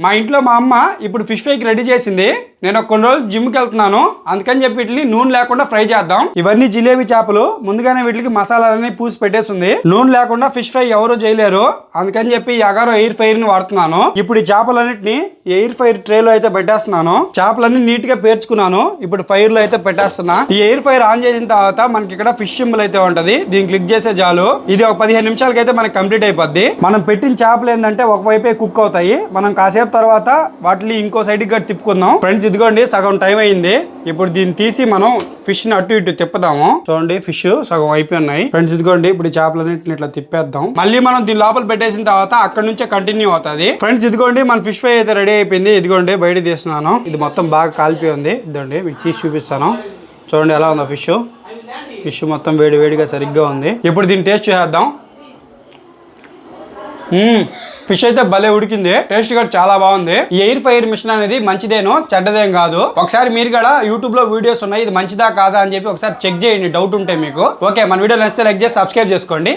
మా ఇంట్లో మా అమ్మ ఇప్పుడు ఫిష్ ఫ్రైకి రెడీ చేసింది. నేను కొన్ని రోజులు జిమ్కి వెళ్తున్నాను, అందుకని చెప్పి వీటిని నూనె లేకుండా ఫ్రై చేద్దాం. ఇవన్నీ జిలేబీ చేపలు, ముందుగానే వీటికి మసాలాలన్నీ పూసి పెట్టేసింది. నూనె లేకుండా ఫిష్ ఫ్రై ఎవరు చేయలేరు, అందుకని చెప్పి అగారో ఎయిర్ ఫ్రైర్ ని వాడుతున్నాను. ఇప్పుడు ఈ చేపలన్నింటినీ ఎయిర్ ఫ్రైర్ ట్రేలో అయితే పెట్టేస్తున్నాను. చేపలన్నీ నీట్ గా పేర్చుకున్నాను. ఇప్పుడు ఫైర్ లో అయితే పెట్టేస్తున్నా. ఈ ఎయిర్ ఫైర్ ఆన్ చేసిన తర్వాత మనకి ఇక్కడ ఫిష్ సింబల్ అయితే ఉంటది, దీన్ని క్లిక్ చేసే చాలు. ఇది ఒక 15 నిమిషాలకి అయితే మనకి కంప్లీట్ అయిపోద్ది. మనం పెట్టిన చేపలు ఏంటంటే ఒకవైపే కుక్ అవుతాయి. మనం కాసేపు తర్వాత వాటిని ఇంకో సైడ్ కి తిప్పుకుందాం. ఫ్రెండ్స్ ఇదిగోండి సగం టైం అయింది. ఇప్పుడు దీన్ని తీసి మనం ఫిష్ ని అటు ఇటు తిప్పుదాము. చూడండి ఫిష్ సగం అయిపోయి ఉన్నాయి. ఫ్రెండ్స్ ఇదిగోండి ఇప్పుడు చేపలన్నింటిని ఇట్లా తిప్పేద్దాం. మళ్ళీ మనం దీని లోపల పెట్టేసిన తర్వాత అక్కడ నుంచే కంటిన్యూ అవుతుంది. ఫ్రెండ్స్ ఇదిగోండి మన ఫిష్ ఫ్రై అయితే రెడీ అయిపోయింది. ఇదిగోండి బయట తీస్తున్నాను. ఇది మొత్తం బాగా కాలిపోయి ఉంది. ఇదండి మీకు తీసి చూపిస్తాను. చూడండి ఎలా ఉందో ఫిష్. ఫిష్ మొత్తం వేడి వేడిగా సరిగ్గా ఉంది. ఇప్పుడు దీన్ని టేస్ట్ చేద్దాం. ఫిష్ అయితే భలే ఉడికింది, టేస్ట్ కూడా చాలా బాగుంది. ఈ ఎయిర్ ఫైర్ మిషన్ అనేది మంచిదేనో చెడ్డదేం కాదు. ఒకసారి మీరు కూడా యూట్యూబ్ లో వీడియోస్ ఉన్నాయి, ఇది మంచిదా కాదా అని చెప్పి ఒకసారి చెక్ చేయండి, డౌట్ ఉంటే మీకు. ఓకే, మన వీడియో నచ్చితే లైక్ చేసి సబ్స్క్రైబ్ చేసుకోండి.